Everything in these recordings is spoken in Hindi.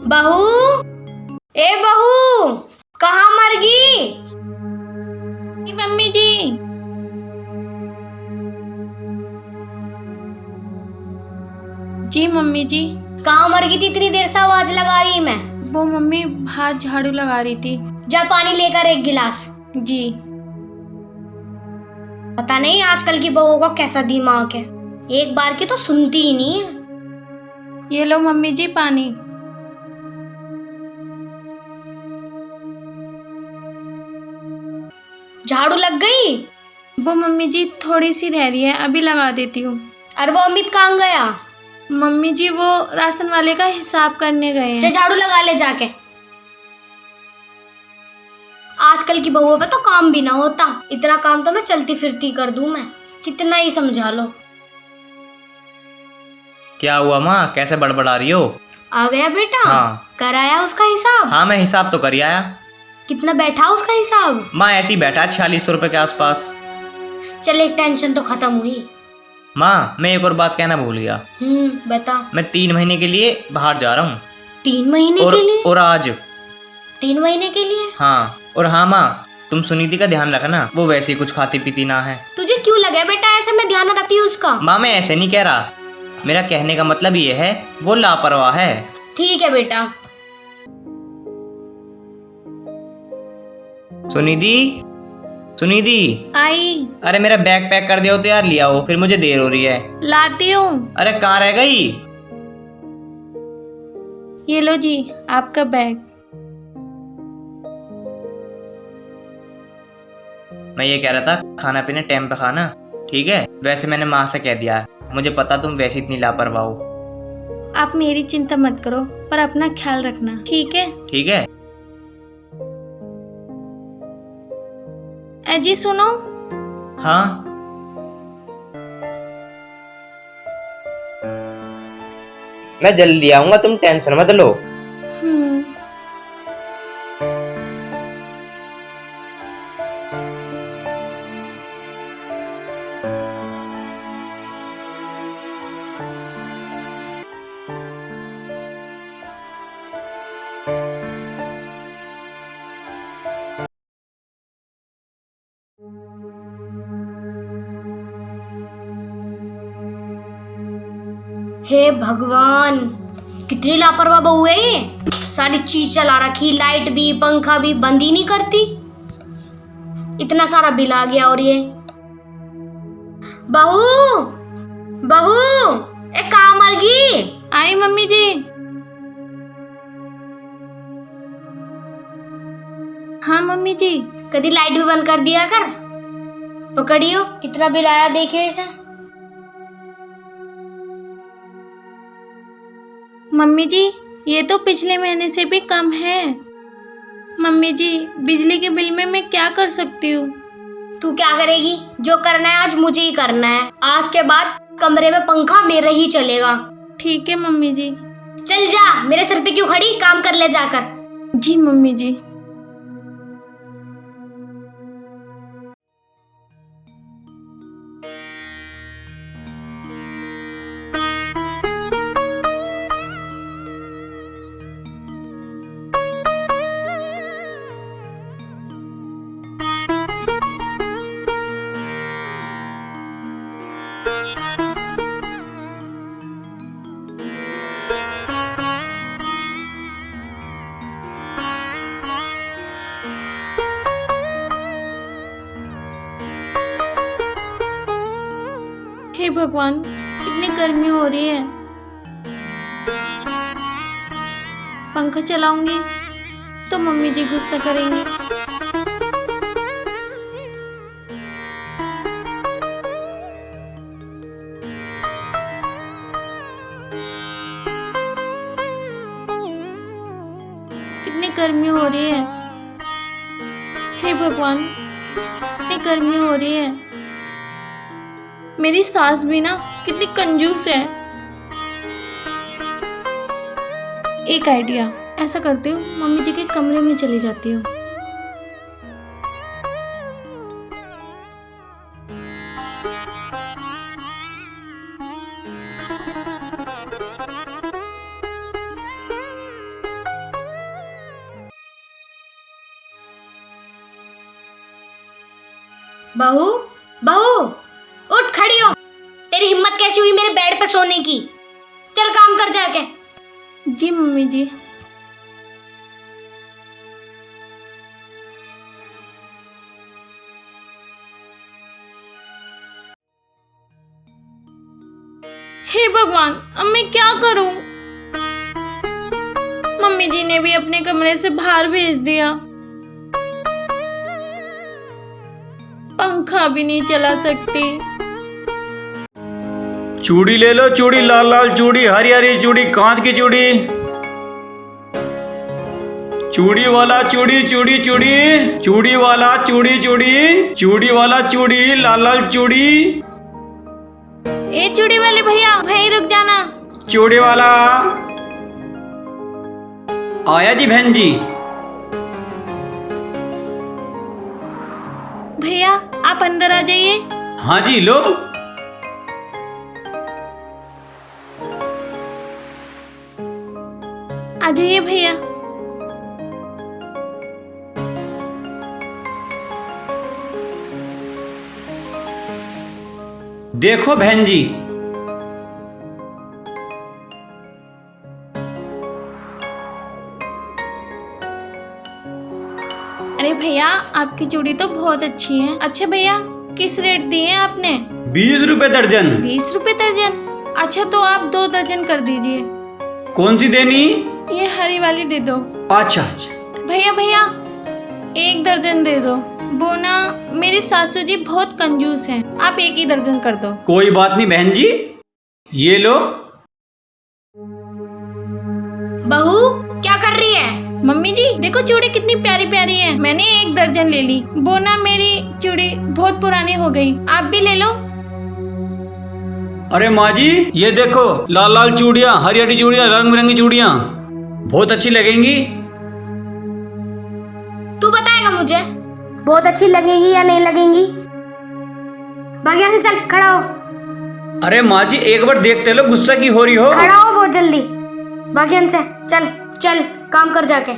बहू, ए बहू, कहाँ मर गई? मम्मी जी। जी मम्मी जी। कहाँ मर गई थी? इतनी देर से आवाज लगा रही मैं। वो मम्मी बाहर झाड़ू लगा रही थी। जा पानी लेकर एक गिलास। जी। पता नहीं आजकल की बहू का कैसा दिमाग है, एक बार की तो सुनती ही नहीं है। ये लो मम्मी जी पानी। झाड़ू लग गई? वो मम्मी जी थोड़ी सी रह रही है, अभी लगा देती हूँ। और वो अमित कहाँ गया? मम्मी जी वो राशन वाले का हिसाब करने गए हैं। झाड़ू लगा ले जाके। आजकल की बहुओं पे तो काम भी ना होता, इतना काम तो मैं चलती फिरती कर दूं मैं, कितना ही समझा लो। क्या हुआ माँ, कैसे बड़बड़ा रही हो? आ गया बेटा? हाँ। कराया उसका हिसाब? हाँ मैं हिसाब तो कर ही आया। कितना बैठा उसका हिसाब? माँ ऐसे ही बैठा 4600 रुपए के आसपास। चल एक टेंशन तो खत्म हुई। माँ मैं एक और बात कहना भूल गया। बता। मैं 3 महीने के लिए बाहर जा रहा हूँ। 3 महीने के लिए? और आज 3 महीने के लिए? हाँ। और हाँ माँ, तुम सुनीति का ध्यान रखना, वो वैसे ही कुछ खाती पीती ना है। तुझे क्यों लगा बेटा ऐसे मैं ध्यान रखती हूँ उसका? माँ मैं ऐसे नहीं कह रहा, मेरा कहने का मतलब ये है वो लापरवाह है। ठीक है बेटा। सुनिधि, सुनिधि। आई। अरे मेरा बैग पैक कर दिया हो तो यार लिया हो, फिर मुझे देर हो रही है। लाती हूँ। अरे कहाँ रह गई? ये लो जी आपका बैग। मैं ये कह रहा था खाना पीना टाइम पे खाना, ठीक है? वैसे मैंने माँ से कह दिया, मुझे पता तुम वैसे इतनी लापरवाह हो। आप मेरी चिंता मत करो, पर अपना ख्याल रखना, ठीक है? ठीक है। जी सुनो। हाँ। मैं जल्दी आऊंगा, तुम टेंशन मत लो। हे भगवान, कितनी लापरवाह बहू है ये। सारी चीज चला रखी, लाइट भी पंखा भी बंद ही नहीं करती। इतना सारा बिल आ गया। और ये बहू, बहू, ए कहाँ मर गई? आई मम्मी जी। हाँ मम्मी जी। कभी लाइट भी बंद कर दिया कर। पकड़ियो कितना बिल आया, देखिए इसे। मम्मी जी ये तो पिछले महीने से भी कम है। मम्मी जी बिजली के बिल में मैं क्या कर सकती हूँ? तू क्या करेगी? जो करना है आज मुझे ही करना है। आज के बाद कमरे में पंखा मेरा ही चलेगा। ठीक है मम्मी जी। चल जा, मेरे सर पे क्यों खड़ी, काम कर ले जाकर। जी मम्मी जी। हे भगवान कितनी गर्मी हो रही है। पंखा चलाऊंगी तो मम्मी जी गुस्सा करेंगी। कितनी गर्मी हो रही है। हे भगवान कितनी गर्मी हो रही है। मेरी सास भी ना कितनी कंजूस है। एक आइडिया, ऐसा करती हूँ मम्मी जी के कमरे में चली जाती हूँ। बहू, बहू, उठ खड़ी हो। तेरी हिम्मत कैसी हुई मेरे बेड पे सोने की? चल काम कर जाके। जी मम्मी जी। हे भगवान, अब मैं क्या करूं? मम्मी जी ने भी अपने कमरे से बाहर भेज दिया, पंखा भी नहीं चला सकती। चूड़ी ले लो, चूड़ी, लाल लाल चूड़ी, हरी हरी चूड़ी, कांच की चूड़ी, चूड़ी वाला चूड़ी, चूड़ी चूड़ी, चूड़ी वाला चूड़ी, चूड़ी, चूड़ी वाला चूड़ी, लाल लाल चूड़ी, ए चूड़ी वाले भैया, भाई रुक जाना। चूड़ी वाला आया जी बहन जी। भैया आप अंदर आ जाइए। हाँ जी, लो। आ जाइए भैया। देखो बहन जी, अरे भैया आपकी चूड़ी तो बहुत अच्छी है। अच्छा भैया किस रेट दिए आपने? 20 रुपए दर्जन। 20 रुपए दर्जन? अच्छा तो आप 2 दर्जन कर दीजिए। कौन सी देनी? ये हरी वाली दे दो। अच्छा अच्छा। भैया भैया 1 दर्जन दे दो। वो ना मेरी सासू जी बहुत कंजूस हैं, आप 1 ही दर्जन कर दो। कोई बात नहीं बहन जी, ये लो। बहू क्या कर रही है? मम्मी जी देखो चूड़ी कितनी प्यारी प्यारी है, मैंने 1 दर्जन ले ली। वो ना मेरी चूड़ी बहुत पुरानी हो गई, आप भी ले लो। अरे माँ जी, ये देखो लाल लाल चूड़ियाँ, हरी हरी चूड़ियाँ, रंग बिरंगी चूड़ियाँ, बहुत अच्छी लगेंगी। तू बताएगा मुझे बहुत अच्छी लगेंगी या नहीं लगेंगी? भाग यहाँ से, चल खड़ा हो। अरे माँ जी एक बार देखते लो, गुस्सा की हो रही हो। खड़ा हो बहुत जल्दी, भाग यहाँ से, चल चल काम कर जाके।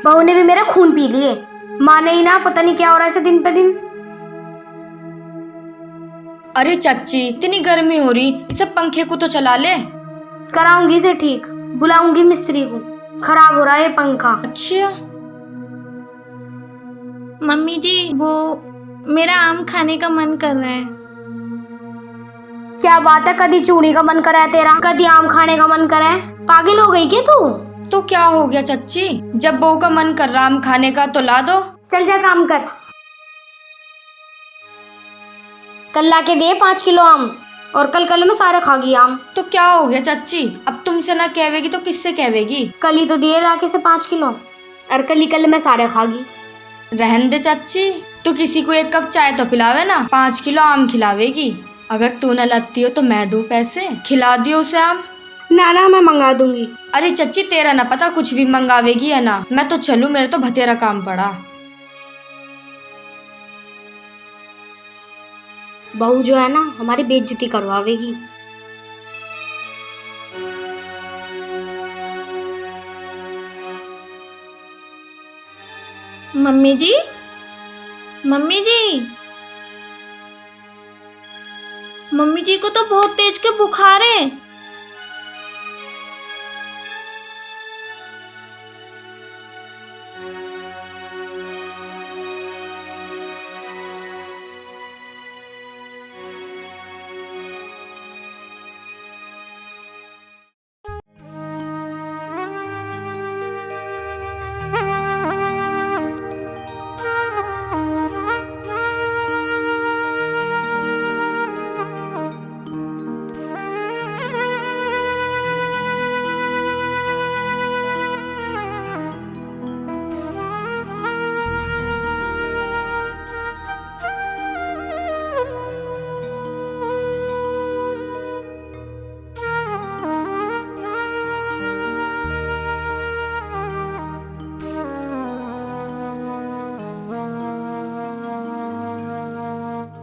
बहू ने भी मेरा खून पी लिए, माने ही ना, पता नहीं क्या हो रहा है ऐसे दिन पे दिन। अरे चाची इतनी गर्मी हो रही, इसे पंखे को तो चला ले। कराऊंगी इसे ठीक, बुलाऊंगी मिस्त्री को, खराब हो रहा है पंखा। अच्छा मम्मी जी वो मेरा आम खाने का मन कर रहा है। क्या बात है, कदी चूड़ी का मन करा है तेरा, कदी आम खाने का मन करा है? पागल हो गई क्या तू? तो क्या हो गया चाची, जब बहू का मन कर रहा आम खाने का तो ला दो। चल जा काम कर, कल ला के दे 5 किलो आम, और कल में सारे खा गई आम। तो क्या हो गया चाची, अब तुमसे ना कहवेगी तो किससे कहवेगी? कल ही तो दिए ला के से 5 किलो, और कल में सारे खा गई। रहन दे चाची, तू किसी को 1 कप चाय तो पिलावे ना, 5 किलो आम खिलावेगी। अगर तू न लाती हो तो मैं दूं पैसे, खिला दियो उसे आम। ना मैं मंगा दूंगी। अरे चाची तेरा ना पता, कुछ भी मंगावेगी या ना, मैं तो चलूं, मेरे तो भतेरा काम पड़ा। बहू जो है ना हमारी बेइज्जती करवावेगी। मम्मी जी, मम्मी जी, मम्मी जी को तो बहुत तेज के बुखार है।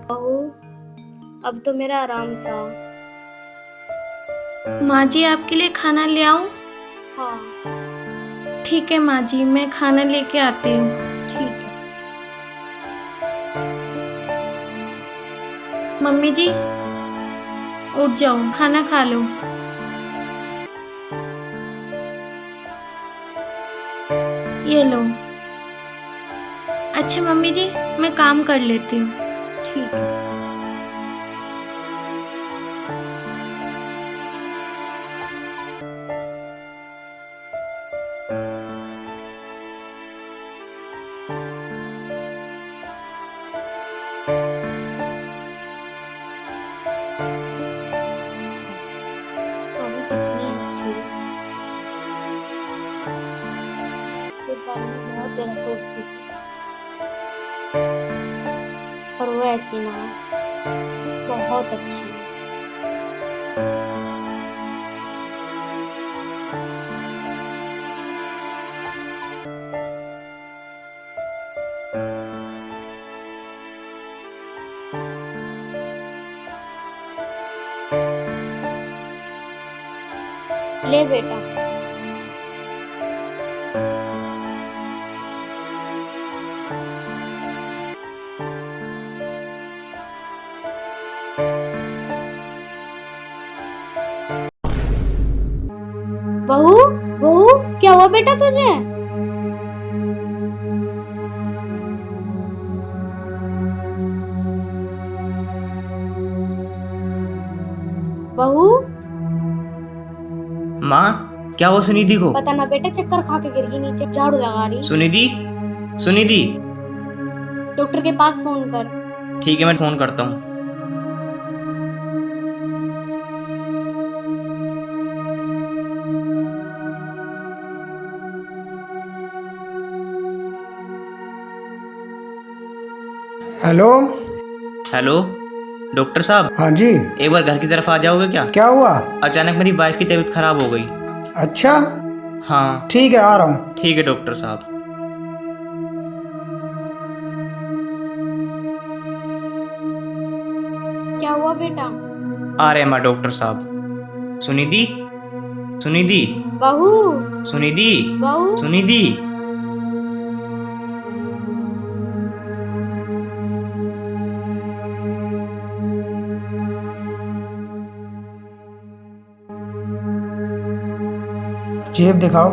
बहू अब तो मेरा आराम सा। माँ जी आपके लिए खाना ले आऊं? हाँ ठीक है माँ जी, मैं खाना लेके आती हूँ। ठीक है। मम्मी जी उठ जाओ, खाना खा लो। ये लो। अच्छा मम्मी जी, मैं काम कर लेती हूँ। ठीक है। मम्मी कितनी अच्छी है। मैं उसके बारे में बहुत गलत सोचती थी, पर वो ऐसी ना है, बहुत अच्छी है। ले बेटा। बहू बहू, क्या हुआ बेटा तुझे? बहू, माँ क्या वो सुनिधि को? पता ना बेटा, चक्कर खा के गिर गई नीचे, झाड़ू लगा रही। सुनिधि, सुनिधि। डॉक्टर के पास फोन कर। ठीक है, मैं फोन करता हूँ। हेलो। हेलो डॉक्टर साहब, हाँ जी। एक बार घर की तरफ आ जाओगे क्या? क्या हुआ? अचानक मेरी वाइफ की तबीयत खराब हो गई। अच्छा, हाँ ठीक है, आ रहा हूँ। ठीक है डॉक्टर साहब। क्या हुआ बेटा? आ रहे हैं माँ डॉक्टर साहब। सुनिधि, सुनिधि, बहू सुनिधि, बहू, सुनिधि। जेब दिखाओ।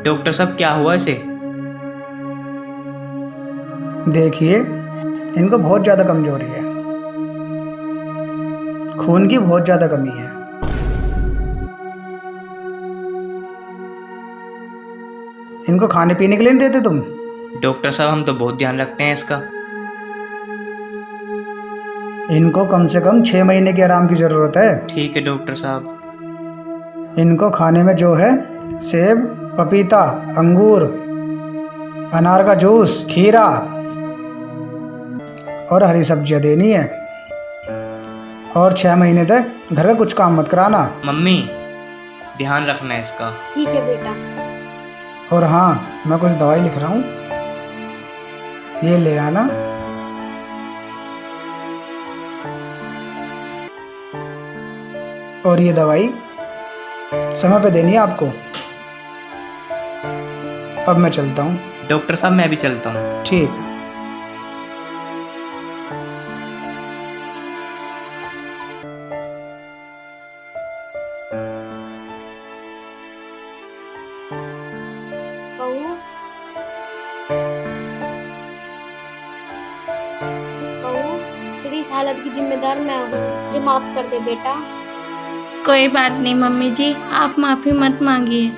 डॉक्टर साहब क्या हुआ इसे? देखिए, इनको बहुत ज़्यादा कमजोरी है, खून की बहुत ज़्यादा कमी है। इनको खाने पीने के लिए नहीं देते तुम? डॉक्टर साहब हम तो बहुत ध्यान रखते हैं इसका। इनको कम से कम 6 महीने की आराम की ज़रूरत है। ठीक है डॉक्टर साहब। इनको खाने में जो है सेब, पपीता, अंगूर, अनार का जूस, खीरा और हरी सब्जियां देनी है। और 6 महीने तक घर का कुछ काम मत कराना। मम्मी ध्यान रखना है इसका। ठीक है बेटा। और हाँ, मैं कुछ दवाई लिख रहा हूँ, ये ले आना। और ये दवाई समय पे देनी है आपको। अब मैं चलता हूँ। डॉक्टर साहब मैं भी चलता हूँ। ठीक है। बहू बहू, तेरी इस हालत की जिम्मेदार मैं हूँ, मुझे माफ कर दे बेटा। कोई बात नहीं मम्मी जी, आप माफ़ी मत मांगिए।